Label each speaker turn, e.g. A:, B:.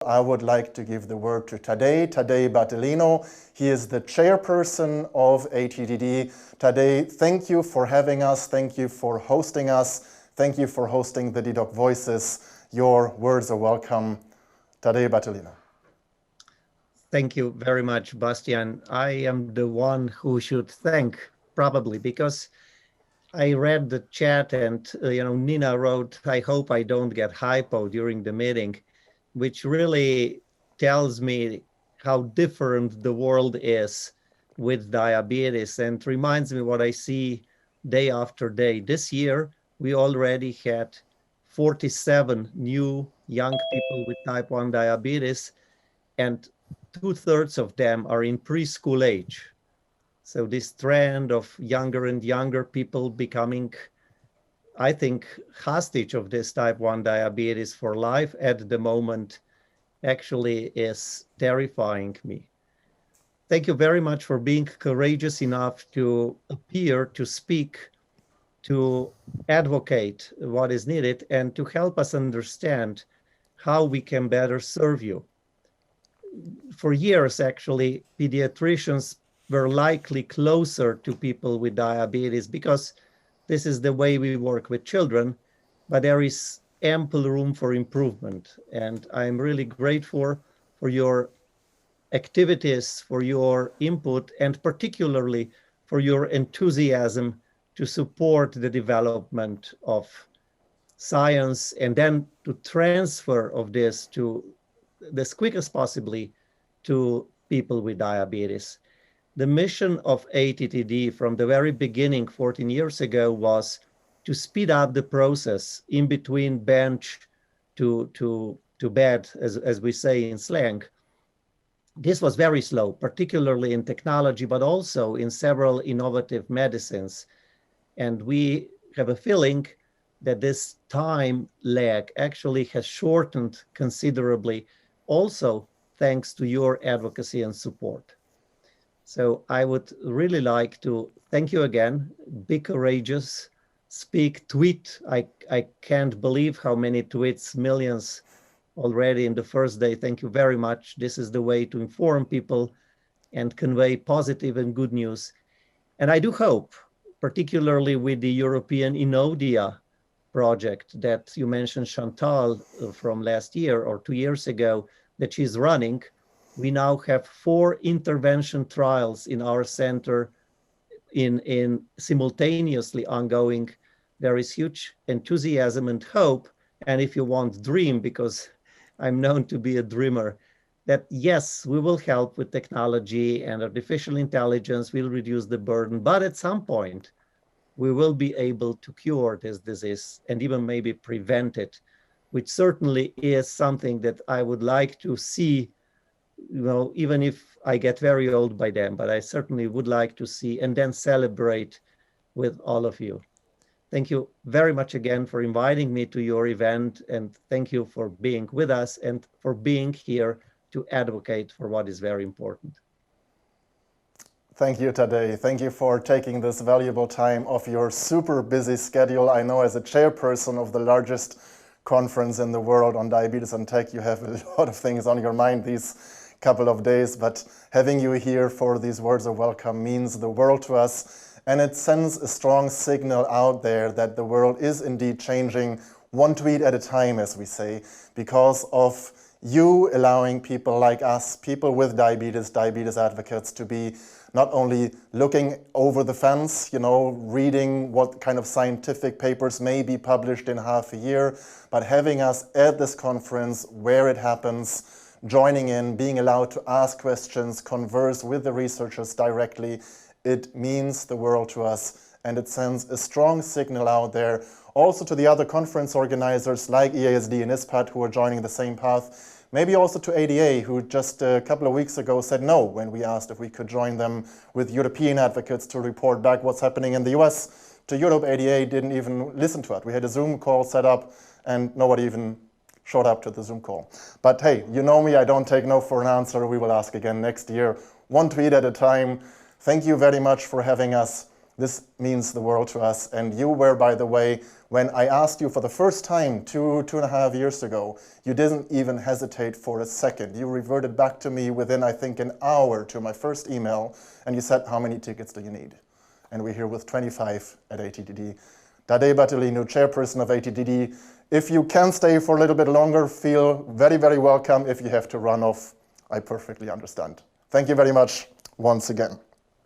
A: I would like to give the word to Tadej Battelino. He is the chairperson of ATTD. Tadej, thank you for having us. Thank you for hosting us. Thank you for hosting the dedoc Voices. Your words are welcome. Tadej Battelino.
B: Thank you very much, Bastian. I am the one who should thank, probably, because I read the chat and Nina wrote, I hope I don't get hypo during the meeting, which really tells me how different the world is with diabetes and reminds me what I see day after day. This year, we already had 47 new young people with type 1 diabetes, and 2/3 of them are in preschool age. So this trend of younger and younger people becoming, I think, hostage of this type 1 diabetes for life at the moment actually is terrifying me. Thank you very much for being courageous enough to appear, to speak, to advocate what is needed, and to help us understand how we can better serve you. For years, actually, pediatricians were likely closer to people with diabetes because this is the way we work with children, but there is ample room for improvement. And I'm really grateful for your activities, for your input, and particularly for your enthusiasm to support the development of science and then to transfer of this to as quick as possibly to people with diabetes. The mission of ATTD from the very beginning 14 years ago was to speed up the process in between bench to bed, as we say in slang. This was very slow, particularly in technology, but also in several innovative medicines. And we have a feeling that this time lag actually has shortened considerably, also thanks to your advocacy and support. So I would really like to thank you again. Be courageous, speak, tweet. I can't believe how many tweets, millions already in the first day. Thank you very much. This is the way to inform people and convey positive and good news. And I do hope, particularly with the European Innodia project that you mentioned, Chantal, from last year or 2 years ago, that she's running, we now have 4 intervention trials in our center in simultaneously ongoing. There is huge enthusiasm and hope, and if you want, dream, because I'm known to be a dreamer, that yes, we will help with technology and artificial intelligence will reduce the burden, but at some point, we will be able to cure this disease and even maybe prevent it, which certainly is something that I would like to see, even if I get very old by then, but I certainly would like to see and then celebrate with all of you. Thank you very much again for inviting me to your event, and thank you for being with us and for being here to advocate for what is very important.
A: Thank you, Tadej. Thank you for taking this valuable time off your super busy schedule. I know as a chairperson of the largest conference in the world on diabetes and tech, you have a lot of things on your mind these couple of days, but having you here for these words of welcome means the world to us, and it sends a strong signal out there that the world is indeed changing one tweet at a time, as we say, because of you allowing people like us, people with diabetes advocates, to be not only looking over the fence, reading what kind of scientific papers may be published in half a year, but having us at this conference where it happens, joining in, being allowed to ask questions, converse with the researchers directly. It means the world to us, and it sends a strong signal out there also to the other conference organizers like EASD and ISPAD who are joining the same path. Maybe also to ADA, who just a couple of weeks ago said no when we asked if we could join them with European advocates to report back what's happening in the US. To Europe, ADA didn't even listen to it. We had a Zoom call set up and nobody even showed up to the Zoom call. But hey, you know me, I don't take no for an answer. We will ask again next year, one tweet at a time. Thank you very much for having us. This means the world to us. And you were, by the way, when I asked you for the first time 2.5 years ago, you didn't even hesitate for a second. You reverted back to me within, I think, an hour to my first email, and you said, how many tickets do you need? And we're here with 25 at ATTD. Tadej Battelino, chairperson of ATTD. If you can stay for a little bit longer, feel very, very welcome. If you have to run off, I perfectly understand. Thank you very much once again.